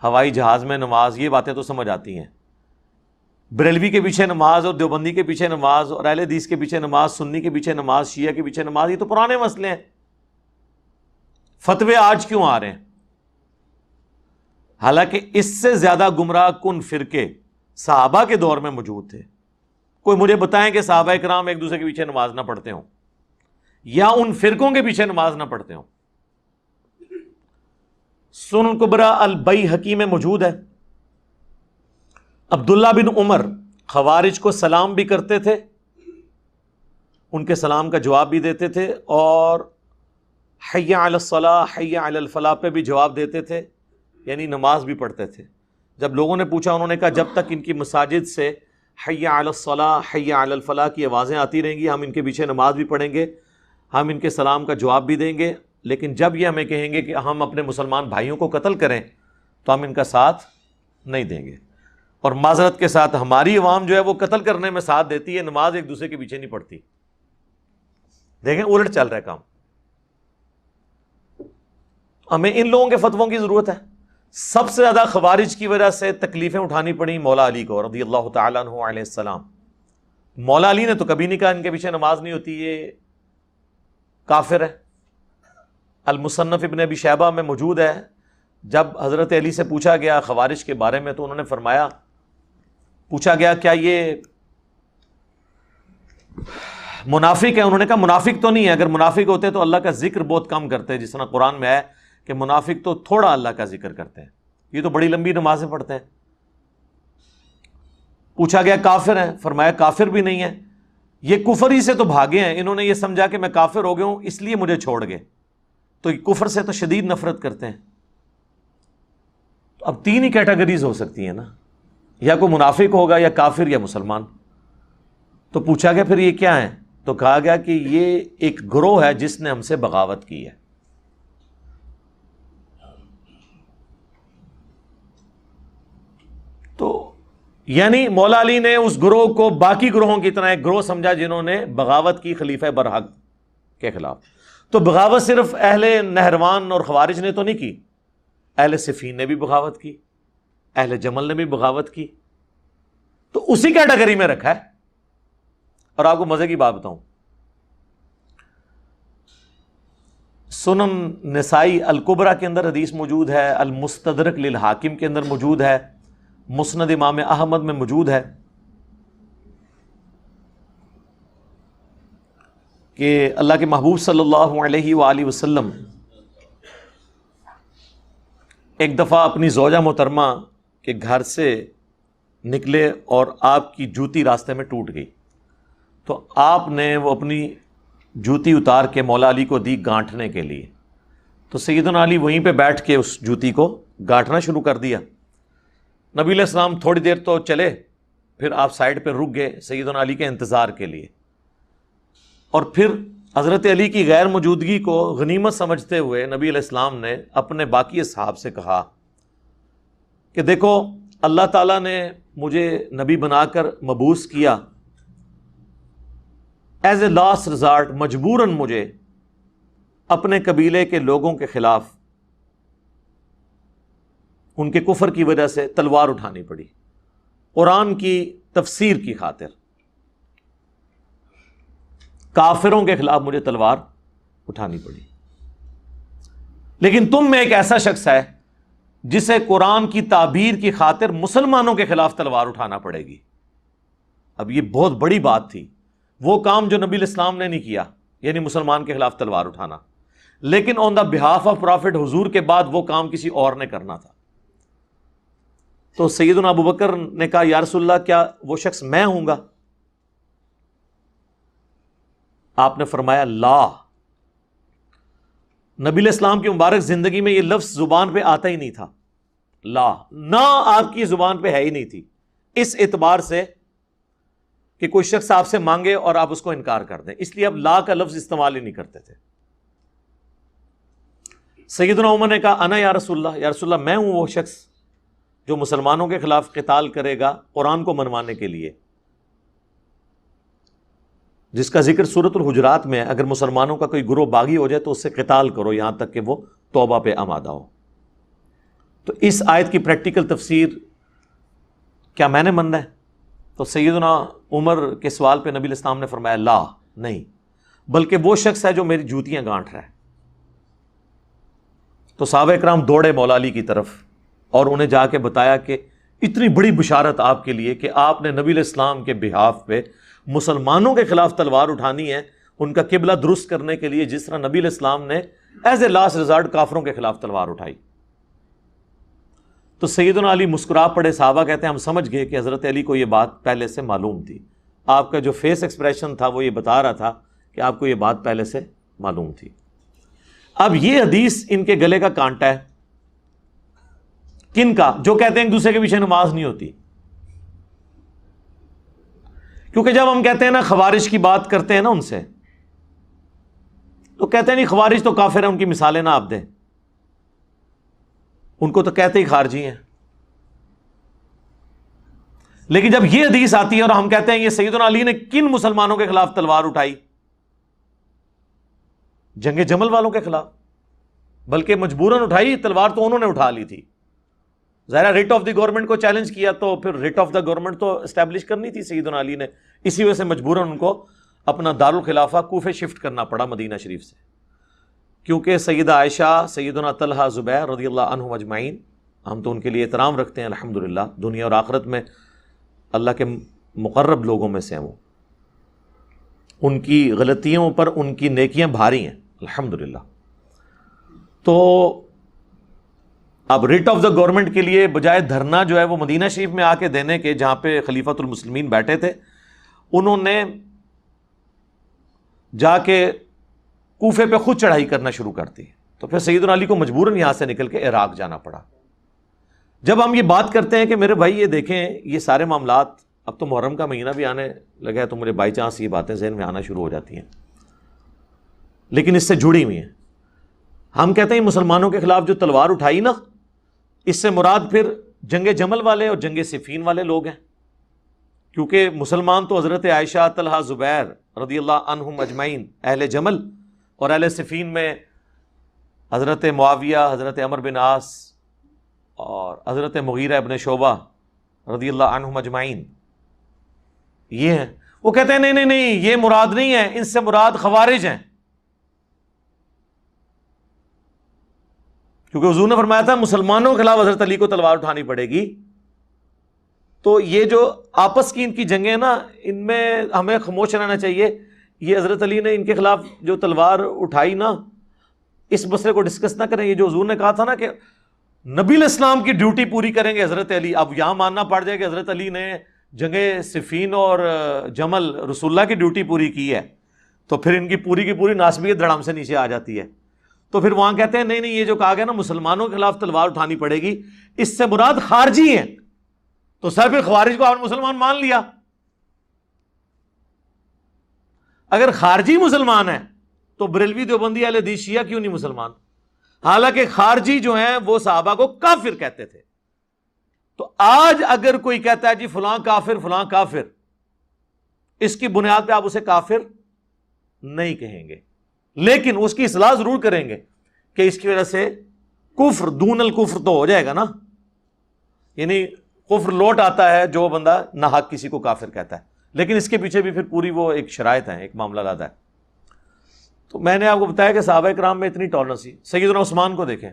ہوائی جہاز میں نماز، یہ باتیں تو سمجھ آتی ہیں. بریلوی کے پیچھے نماز اور دیوبندی کے پیچھے نماز اور اہل حدیث کے پیچھے نماز، سنی کے پیچھے نماز، شیعہ کے پیچھے نماز، یہ تو پرانے مسئلے ہیں. فتوے آج کیوں آ رہے ہیں؟ حالانکہ اس سے زیادہ گمراہ کن فرقے صحابہ کے دور میں موجود تھے. کوئی مجھے بتائیں کہ صحابہ کرام ایک دوسرے کے پیچھے نماز نہ پڑھتے ہوں یا ان فرقوں کے پیچھے نماز نہ پڑھتے ہوں. سنن کبری البیہقی میں موجود ہے، عبداللہ بن عمر خوارج کو سلام بھی کرتے تھے، ان کے سلام کا جواب بھی دیتے تھے، اور حی علی الصلاح حی علی الفلاح پہ بھی جواب دیتے تھے، یعنی نماز بھی پڑھتے تھے. جب لوگوں نے پوچھا، انہوں نے کہا جب تک ان کی مساجد سے حی علی الصلاح حی علی الفلاح کی آوازیں آتی رہیں گی ہم ان کے پیچھے نماز بھی پڑھیں گے، ہم ان کے سلام کا جواب بھی دیں گے. لیکن جب یہ ہمیں کہیں گے کہ ہم اپنے مسلمان بھائیوں کو قتل کریں تو ہم ان کا ساتھ نہیں دیں گے. اور معذرت کے ساتھ ہماری عوام جو ہے وہ قتل کرنے میں ساتھ دیتی ہے، نماز ایک دوسرے کے پیچھے نہیں پڑھتی. دیکھیں الٹ چل رہا ہے کام. ہمیں ان لوگوں کے فتووں کی ضرورت ہے. سب سے زیادہ خوارج کی وجہ سے تکلیفیں اٹھانی پڑیں مولا علی کو رضی اللہ تعالیٰ عنہ علیہ السلام. مولا علی نے تو کبھی نہیں کہا ان کے پیچھے نماز نہیں ہوتی، یہ کافر ہے. المصنف ابن ابی شیبہ میں موجود ہے، جب حضرت علی سے پوچھا گیا خوارج کے بارے میں تو انہوں نے فرمایا، پوچھا گیا کیا یہ منافق ہے؟ انہوں نے کہا منافق تو نہیں ہے، اگر منافق ہوتے تو اللہ کا ذکر بہت کم کرتے، جس طرح قرآن میں ہے کہ منافق تو تھوڑا اللہ کا ذکر کرتے ہیں، یہ تو بڑی لمبی نمازیں پڑھتے ہیں. پوچھا گیا کافر ہیں؟ فرمایا کافر بھی نہیں ہے، یہ کفر ہی سے تو بھاگے ہیں، انہوں نے یہ سمجھا کہ میں کافر ہو گیا ہوں اس لیے مجھے چھوڑ گئے، تو کفر سے تو شدید نفرت کرتے ہیں. اب تین ہی کیٹیگریز ہو سکتی ہیں نا، یا کوئی منافق ہوگا یا کافر یا مسلمان. تو پوچھا گیا پھر یہ کیا ہے؟ تو کہا گیا کہ یہ ایک گروہ ہے جس نے ہم سے بغاوت کی ہے. تو یعنی مولا علی نے اس گروہ کو باقی گروہوں کی طرح ایک گروہ سمجھا جنہوں نے بغاوت کی خلیفہ برحق کے خلاف. تو بغاوت صرف اہل نہروان اور خوارج نے تو نہیں کی، اہل صفین نے بھی بغاوت کی، اہل جمل نے بھی بغاوت کی. تو اسی کیٹیگری میں رکھا ہے. اور آپ کو مزے کی بات بتاؤں، سنن نسائی الکبریٰ کے اندر حدیث موجود ہے، المستدرک للحاکم کے اندر موجود ہے، مسند امام احمد میں موجود ہے کہ اللہ کے محبوب صلی اللہ علیہ وآلہ وسلم ایک دفعہ اپنی زوجہ محترمہ کے گھر سے نکلے اور آپ کی جوتی راستے میں ٹوٹ گئی، تو آپ نے وہ اپنی جوتی اتار کے مولا علی کو دی گانٹھنے کے لیے. تو سیدنا علی وہیں پہ بیٹھ کے اس جوتی کو گانٹھنا شروع کر دیا. نبی علیہ السلام تھوڑی دیر تو چلے، پھر آپ سائڈ پہ رک گئے سیدنا علی کے انتظار کے لیے، اور پھر حضرت علی کی غیر موجودگی کو غنیمت سمجھتے ہوئے نبی علیہ السلام نے اپنے باقی اصحاب سے کہا کہ دیکھو اللہ تعالیٰ نے مجھے نبی بنا کر مبعوث کیا، ایز اے لاسٹ ریزارٹ مجبوراً مجھے اپنے قبیلے کے لوگوں کے خلاف ان کے کفر کی وجہ سے تلوار اٹھانی پڑی، قرآن کی تفسیر کی خاطر کافروں کے خلاف مجھے تلوار اٹھانی پڑی. لیکن تم میں ایک ایسا شخص ہے جسے قرآن کی تعبیر کی خاطر مسلمانوں کے خلاف تلوار اٹھانا پڑے گی. اب یہ بہت بڑی بات تھی، وہ کام جو نبی علیہ السلام نے نہیں کیا، یعنی مسلمان کے خلاف تلوار اٹھانا، لیکن آن دا بہاف آف پرافٹ حضور کے بعد وہ کام کسی اور نے کرنا تھا. تو سیدنا ابو بکر نے کہا یا رسول اللہ کیا وہ شخص میں ہوں گا؟ آپ نے فرمایا لا. نبی علیہ السلام کی مبارک زندگی میں یہ لفظ زبان پہ آتا ہی نہیں تھا، لا، نہ آپ کی زبان پہ ہے ہی نہیں تھی، اس اعتبار سے کہ کوئی شخص آپ سے مانگے اور آپ اس کو انکار کر دیں، اس لیے اب لا کا لفظ استعمال ہی نہیں کرتے تھے. سیدنا عمر نے کہا انا یا رسول اللہ، یا رسول اللہ میں ہوں وہ شخص جو مسلمانوں کے خلاف قتال کرے گا قرآن کو منوانے کے لیے، جس کا ذکر سورۃ الحجرات میں ہے، اگر مسلمانوں کا کوئی گروہ باغی ہو جائے تو اس سے قتال کرو یہاں تک کہ وہ توبہ پہ آمادہ ہو. تو اس آیت کی پریکٹیکل تفسیر کیا میں نے ماننا ہے؟ تو سیدنا عمر کے سوال پہ نبی علیہ السلام نے فرمایا لا، نہیں، بلکہ وہ شخص ہے جو میری جوتیاں گانٹھ رہا ہے۔ تو صحابہ کرام دوڑے مولا علی کی طرف اور انہیں جا کے بتایا کہ اتنی بڑی بشارت آپ کے لیے کہ آپ نے نبی علیہ السلام کے بہاف پہ مسلمانوں کے خلاف تلوار اٹھانی ہے، ان کا قبلہ درست کرنے کے لیے، جس طرح نبی علیہ السلام نے ایز اے لاسٹ ریزارٹ کافروں کے خلاف تلوار اٹھائی۔ تو سیدنا علی مسکرا پڑے۔ صحابہ کہتے ہیں ہم سمجھ گئے کہ حضرت علی کو یہ بات پہلے سے معلوم تھی، آپ کا جو فیس ایکسپریشن تھا وہ یہ بتا رہا تھا کہ آپ کو یہ بات پہلے سے معلوم تھی۔ اب یہ حدیث ان کے گلے کا کانٹا ہے، کن کا؟ جو کہتے ہیں ایک دوسرے کے پیچھے نماز نہیں ہوتی۔ کیونکہ جب ہم کہتے ہیں نا خوارج کی بات کرتے ہیں نا ان سے، تو کہتے ہیں نہیں خوارج تو کافر ہیں، ان کی مثالیں نہ آپ دیں، ان کو تو کہتے ہی خارجی ہیں۔ لیکن جب یہ حدیث آتی ہے اور ہم کہتے ہیں یہ سیدنا علی نے کن مسلمانوں کے خلاف تلوار اٹھائی؟ جنگ جمل والوں کے خلاف، بلکہ مجبوراً اٹھائی تلوار تو انہوں نے اٹھا لی تھی۔ ظاہر ریٹ آف دی گورنمنٹ کو چیلنج کیا تو پھر ریٹ آف دا گورنمنٹ تو اسٹیبلش کرنی تھی سیدنا علی نے، اسی وجہ سے مجبوراً ان کو اپنا دارالخلافہ کوفے شفٹ کرنا پڑا مدینہ شریف سے، کیونکہ سیدہ عائشہ، سیدنا طلحہ، زبیر رضی اللہ عنہم اجمعین، ہم تو ان کے لیے احترام رکھتے ہیں الحمدللہ، دنیا اور آخرت میں اللہ کے مقرب لوگوں میں سے ہیں وہ، ان کی غلطیوں پر ان کی نیکیاں بھاری ہیں الحمدللہ۔ تو اب ریٹ آف دا گورنمنٹ کے لیے بجائے دھرنا جو ہے وہ مدینہ شریف میں آ کے دینے کے، جہاں پہ خلیفۃ المسلمین بیٹھے تھے، انہوں نے جا کے کوفے پہ خود چڑھائی کرنا شروع کر دی۔ تو پھر سیدنا علی کو مجبوراً یہاں سے نکل کے عراق جانا پڑا۔ جب ہم یہ بات کرتے ہیں کہ میرے بھائی یہ دیکھیں یہ سارے معاملات، اب تو محرم کا مہینہ بھی آنے لگا ہے تو مجھے بائی چانس یہ باتیں ذہن میں آنا شروع ہو جاتی ہیں، لیکن اس سے جڑی ہوئی ہیں۔ ہم کہتے ہیں مسلمانوں کے خلاف جو تلوار اٹھائی نا، اس سے مراد پھر جنگ جمل والے اور جنگ صفین والے لوگ ہیں، کیونکہ مسلمان تو حضرت عائشہ، طلحہ، زبیر رضی اللہ عنہم اجمعین اہل جمل، اور اہل صفین میں حضرت معاویہ، حضرت عمر بن عاص اور حضرت مغیرہ ابن شعبہ رضی اللہ عنہم اجمعین، یہ ہیں۔ وہ کہتے ہیں نہیں نہیں نہیں، یہ مراد نہیں ہے، ان سے مراد خوارج ہیں، کیونکہ حضور نے فرمایا تھا مسلمانوں کے خلاف حضرت علی کو تلوار اٹھانی پڑے گی۔ تو یہ جو آپس کی ان کی جنگیں نا، ان میں ہمیں خاموش رہنا چاہیے۔ یہ حضرت علی نے ان کے خلاف جو تلوار اٹھائی نا، اس مسئلے کو ڈسکس نہ کریں۔ یہ جو حضور نے کہا تھا نا کہ نبی علیہ السلام کی ڈیوٹی پوری کریں گے حضرت علی، اب یہاں ماننا پڑ جائے کہ حضرت علی نے جنگ صفین اور جمل رسول اللہ کی ڈیوٹی پوری کی ہے، تو پھر ان کی پوری ناسبیت دھڑام سے نیچے آ جاتی ہے۔ تو پھر وہاں کہتے ہیں نہیں نہیں، یہ جو کہا گیا نا مسلمانوں کے خلاف تلوار اٹھانی پڑے گی، اس سے مراد خارجی ہیں۔ تو سر پھر خوارج کو آپ نے مسلمان مان لیا۔ اگر خارجی مسلمان ہے تو بریلوی، دیوبندی، اہل حدیث، شیعہ کیوں نہیں مسلمان؟ حالانکہ خارجی جو ہیں وہ صحابہ کو کافر کہتے تھے۔ تو آج اگر کوئی کہتا ہے جی فلاں کافر فلاں کافر، اس کی بنیاد پہ آپ اسے کافر نہیں کہیں گے، لیکن اس کی اصلاح ضرور کریں گے کہ اس کی وجہ سے کفر دون الکفر تو ہو جائے گا نا، یعنی کفر لوٹ آتا ہے جو بندہ ناحق کسی کو کافر کہتا ہے، لیکن اس کے پیچھے بھی پھر پوری وہ ایک شرائط ہے، ایک معاملہ لاتا ہے۔ تو میں نے آپ کو بتایا کہ صحابہ کرام میں اتنی ٹالرنس تھی۔ سیدنا عثمان کو دیکھیں،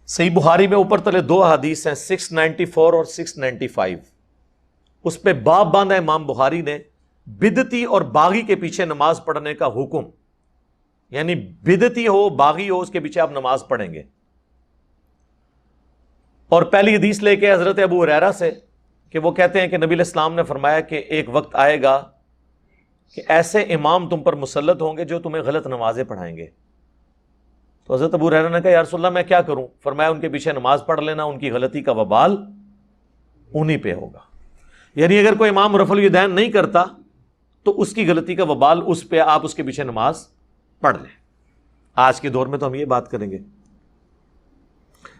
صحیح بخاری میں اوپر تلے دو حدیث ہیں 694 اور 695، اس پہ باب باندھا امام بخاری نے بدعتی اور باغی کے پیچھے نماز پڑھنے کا حکم، یعنی بدعتی ہو باغی ہو اس کے پیچھے آپ نماز پڑھیں گے۔ اور پہلی حدیث لے کے حضرت ابو ہریرہ سے کہ وہ کہتے ہیں کہ نبی علیہ السلام نے فرمایا کہ ایک وقت آئے گا کہ ایسے امام تم پر مسلط ہوں گے جو تمہیں غلط نمازیں پڑھائیں گے۔ تو حضرت ابو ہریرہ نے کہا یا رسول اللہ میں کیا کروں؟ فرمایا ان کے پیچھے نماز پڑھ لینا، ان کی غلطی کا وبال انہی پہ ہوگا۔ یعنی اگر کوئی امام رفع الیدین نہیں کرتا تو اس کی غلطی کا وبال اس پہ، آپ اس کے پیچھے نماز پڑھ لیں۔ آج کے دور میں تو ہم یہ بات کریں گے۔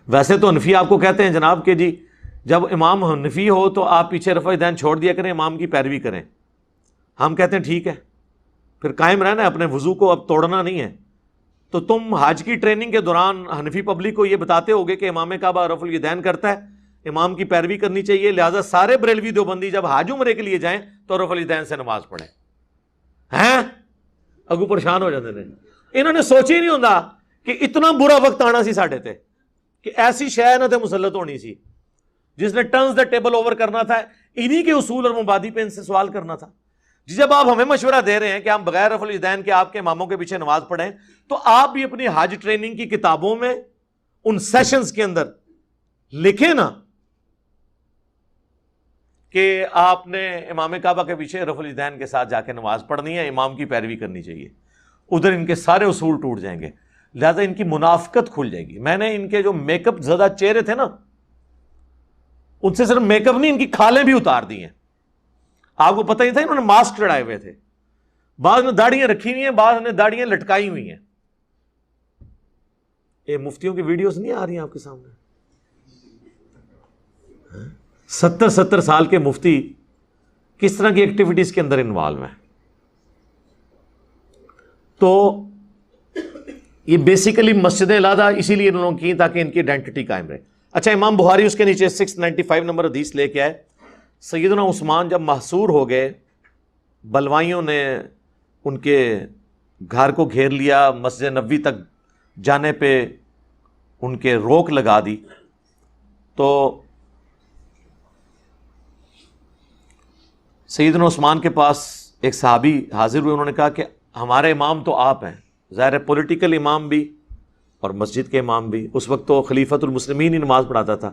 ویسے تو حنفی آپ کو کہتے ہیں جناب کہ جی جب امام حنفی ہو تو آپ پیچھے رفع الیدین چھوڑ دیا کریں، امام کی پیروی کریں۔ ہم کہتے ہیں ٹھیک ہے، پھر قائم رہنا ہے اپنے وضو کو، اب توڑنا نہیں ہے۔ تو تم حج کی ٹریننگ کے دوران حنفی پبلک کو یہ بتاتے ہوگے کہ امام کعبہ رفع الیدین کرتا ہے، امام کی پیروی کرنی چاہیے، لہٰذا سارے بریلوی دیوبندی جب حج عمرے کے لیے جائیں تو رفع الیدین سے نماز پڑھیں. ہیں اگو پریشان ہو جاتے ہیں. انہوں نے سوچ ہی نہیں ہوتا کہ اتنا برا وقت آنا سی ساڈے تے کہ ایسی شے نہ تے مسلط ہونی سی جس نے ٹرنز دا ٹیبل اوور کرنا تھا، انہی کے اصول اور مبادی پہ ان سے سوال کرنا تھا. جب آپ ہمیں مشورہ دے رہے ہیں کہ ہم بغیر رفع الیدین کے آپ کے اماموں کے پیچھے نماز پڑھیں، تو آپ بھی اپنی حج ٹریننگ کی کتابوں میں ان سیشنز کے اندر لکھیں نا کہ آپ نے امام کعبہ کے پیچھے رفع الیدین کے ساتھ جا کے نماز پڑھنی ہے، امام کی پیروی کرنی چاہیے. ادھر ان کے سارے اصول ٹوٹ جائیں گے، لہذا ان کی منافقت کھل جائے گی. میں نے ان کے جو میک اپ زدہ چہرے تھے نا، ان سے صرف میک اپ نہیں، ان کی کھالیں بھی اتار دی ہیں. آپ کو پتہ ہی تھا انہوں نے ماسک چڑھائے ہوئے تھے، بعض نے داڑیاں رکھی ہوئی ہیں، بعض نے داڑیاں لٹکائی ہوئی ہیں. یہ مفتیوں کی ویڈیوز نہیں آ رہی ہیں آپ کے سامنے؟ 70 سال کے مفتی کس طرح کی ایکٹیویٹیز کے اندر انوالو ہیں. تو یہ بیسیکلی مسجدیں علیحدہ اسی لیے انہوں نے کی تاکہ ان کی آئیڈینٹی قائم رہے. اچھا، امام بخاری اس کے نیچے 695 نمبر حدیث لے کے آئے. سیدنا عثمان جب محصور ہو گئے، بلوائیوں نے ان کے گھر کو گھیر لیا، مسجد نبوی تک جانے پہ ان کے روک لگا دی، تو سیدنا عثمان کے پاس ایک صحابی حاضر ہوئے. انہوں نے کہا کہ ہمارے امام تو آپ ہیں، ظاہر پولیٹیکل امام بھی اور مسجد کے امام بھی. اس وقت تو خلیفۃ المسلمین ہی نماز پڑھاتا تھا.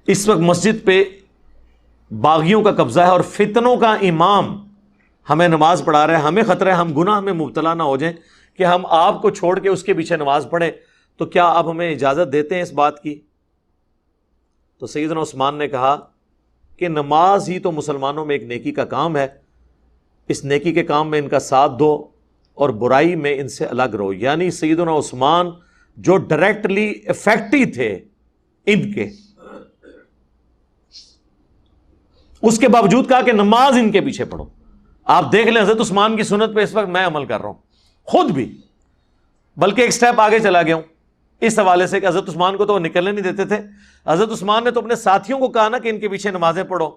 اس وقت مسجد پہ باغیوں کا قبضہ ہے اور فتنوں کا امام ہمیں نماز پڑھا رہا ہے. ہمیں خطرہ ہے ہم گناہ میں مبتلا نہ ہو جائیں کہ ہم آپ کو چھوڑ کے اس کے پیچھے نماز پڑھیں. تو کیا آپ ہمیں اجازت دیتے ہیں اس بات کی؟ تو سیدنا عثمان نے کہا کہ نماز ہی تو مسلمانوں میں ایک نیکی کا کام ہے، اس نیکی کے کام میں ان کا ساتھ دو اور برائی میں ان سے الگ رہو. یعنی سیدنا عثمان جو ڈائریکٹلی افیکٹی تھے ان کے، اس کے باوجود کہا کہ نماز ان کے پیچھے پڑھو. آپ دیکھ لیں حضرت عثمان کی سنت پہ اس وقت میں عمل کر رہا ہوں خود بھی، بلکہ ایک سٹیپ آگے چلا گیا ہوں اس حوالے سے کہ حضرت عثمان کو تو وہ نکلنے نہیں دیتے تھے. حضرت عثمان نے تو اپنے ساتھیوں کو کہا نا کہ ان کے پیچھے نمازیں پڑھو،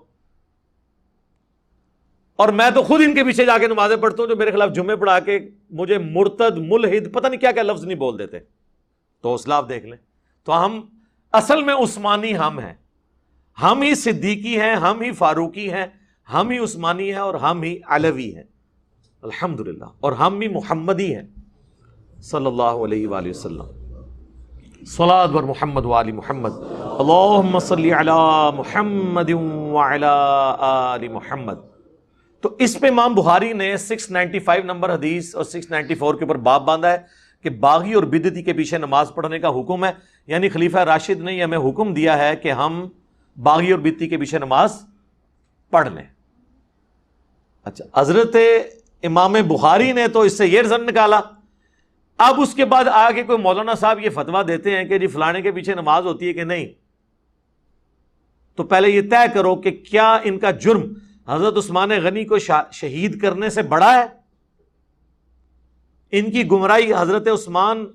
اور میں تو خود ان کے پیچھے جا کے نمازیں پڑھتا ہوں جو میرے خلاف جمعے پڑھا کے مجھے مرتد، ملحد، پتہ نہیں کیا کیا لفظ نہیں بول دیتے. تو حوصلہ آپ دیکھ لیں. تو ہم اصل میں عثمانی ہم ہیں، ہم ہی صدیقی ہیں، ہم ہی فاروقی ہیں، ہم ہی عثمانی ہیں، اور ہم ہی علوی ہیں الحمدللہ، اور ہم ہی محمدی ہیں صلی اللہ علیہ وآلہ وسلم. صلاۃ بر محمد وآل محمد، اللہم صلی علی محمد وعلی آل محمد. تو اس پہ امام بخاری نے 695 نمبر حدیث اور 694 کے اوپر باب باندھا ہے کہ باغی اور بدعتی کے پیچھے نماز پڑھنے کا حکم ہے. یعنی خلیفہ راشد نے ہمیں حکم دیا ہے کہ ہم باغی اور بدعتی کے پیچھے نماز پڑھ لیں. اچھا، حضرت امام بخاری نے تو اس سے یہ رزلٹ نکالا. اب اس کے بعد آگے کوئی مولانا صاحب یہ فتویٰ دیتے ہیں کہ جی فلانے کے پیچھے نماز ہوتی ہے کہ نہیں، تو پہلے یہ طے کرو کہ کیا ان کا جرم حضرت عثمان غنی کو شہید کرنے سے بڑا ہے؟ ان کی گمراہی حضرت عثمان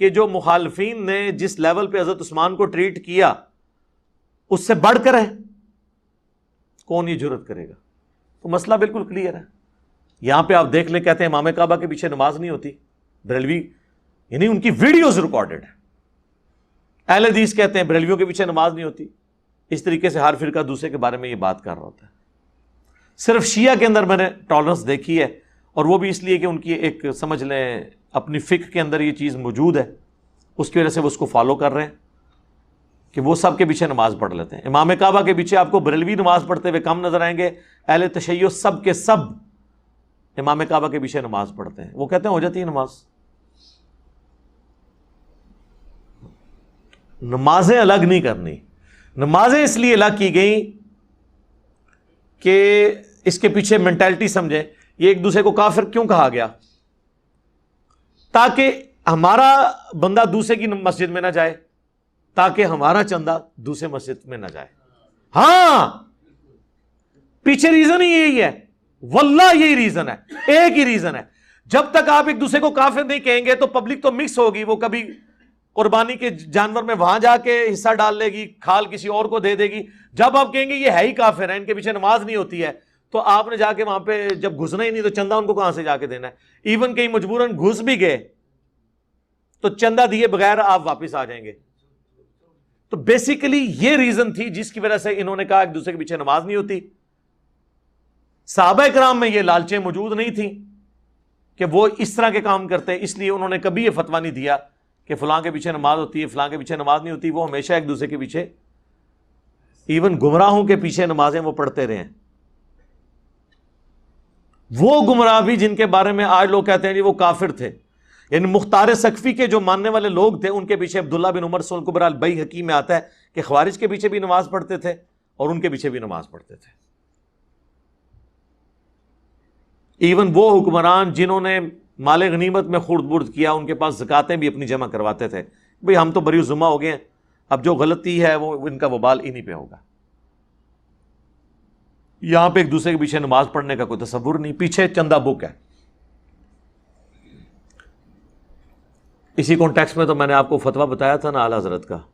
کے جو مخالفین نے جس لیول پہ حضرت عثمان کو ٹریٹ کیا اس سے بڑھ کر ہے؟ کون یہ جرت کرے گا؟ تو مسئلہ بالکل کلیئر ہے. یہاں پہ آپ دیکھ لیں، کہتے ہیں امام کعبہ کے پیچھے نماز نہیں ہوتی. بریلوی یعنی ان کی ویڈیوز ریکارڈڈ ہے. اہل حدیث کہتے ہیں بریلویوں کے پیچھے نماز نہیں ہوتی. اس طریقے سے ہر فرقہ دوسرے کے بارے میں یہ بات کر رہا ہوتا ہے. صرف شیعہ کے اندر میں نے ٹالرنس دیکھی ہے، اور وہ بھی اس لیے کہ ان کی ایک سمجھ لیں اپنی فقہ کے اندر یہ چیز موجود ہے، اس کی وجہ سے وہ اس کو فالو کر رہے ہیں کہ وہ سب کے پیچھے نماز پڑھ لیتے ہیں. امام کعبہ کے پیچھے آپ کو بریلوی نماز پڑھتے ہوئے کم نظر آئیں گے. اہل تشیع سب کے سب امام کعبہ کے پیچھے نماز پڑھتے ہیں. وہ کہتے ہیں ہو جاتی ہے نماز. نمازیں الگ نہیں کرنی. نمازیں اس لیے الگ کی گئیں کہ اس کے پیچھے مینٹالٹی سمجھیں. یہ ایک دوسرے کو کافر کیوں کہا گیا؟ تاکہ ہمارا بندہ دوسرے کی مسجد میں نہ جائے، تاکہ ہمارا چندہ دوسرے مسجد میں نہ جائے. ہاں، پیچھے ریزن ہی یہی ہے، واللہ یہی ریزن ہے، ایک ہی ریزن ہے. جب تک آپ ایک دوسرے کو کافر نہیں کہیں گے تو پبلک تو مکس ہوگی، وہ کبھی قربانی کے جانور میں وہاں جا کے حصہ ڈال لے گی، کھال کسی اور کو دے دے گی۔ جب آپ کہیں گے یہ ہے ہی کافر ہیں، ان کے پیچھے نماز نہیں ہوتی ہے، تو آپ نے جا کے وہاں پہ جب گھسنا ہی نہیں تو چندہ ان کو کہاں سے جا کے دینا ہے؟ ایون کہیں مجبوراً گھس بھی گئے تو چندہ دیے بغیر آپ واپس آ جائیں گے۔ تو بیسیکلی یہ ریزن تھی جس کی وجہ سے انہوں نے کہا ایک دوسرے کے پیچھے نماز نہیں ہوتی۔ صحابہ کرام میں یہ لالچیں موجود نہیں تھیں کہ وہ اس طرح کے کام کرتے ہیں، اس لیے انہوں نے کبھی یہ فتویٰ نہیں دیا کہ فلاں کے پیچھے نماز ہوتی ہے، فلاں کے پیچھے نماز نہیں ہوتی۔ وہ ہمیشہ ایک دوسرے کے پیچھے، ایون گمراہوں کے پیچھے نمازیں وہ پڑھتے رہے ہیں۔ وہ گمراہ بھی جن کے بارے میں آج لوگ کہتے ہیں جی وہ کافر تھے، یعنی مختار سقفی کے جو ماننے والے لوگ تھے ان کے پیچھے عبداللہ بن عمر سن الکبریٰ البیہقی میں آتا ہے کہ خوارج کے پیچھے بھی نماز پڑھتے تھے اور ان کے پیچھے بھی نماز پڑھتے تھے۔ ایون وہ حکمران جنہوں نے مال غنیمت میں خورد برد کیا، ان کے پاس زکاتیں بھی اپنی جمع کرواتے تھے، بھئی ہم تو بری ذمہ ہو گئے ہیں، اب جو غلطی ہے وہ ان کا وبال انہی پہ ہوگا۔ یہاں پہ ایک دوسرے کے پیچھے نماز پڑھنے کا کوئی تصور نہیں، پیچھے چندہ بک ہے۔ اسی کانٹیکسٹ میں تو میں نے آپ کو فتویٰ بتایا تھا نا اعلیٰ حضرت کا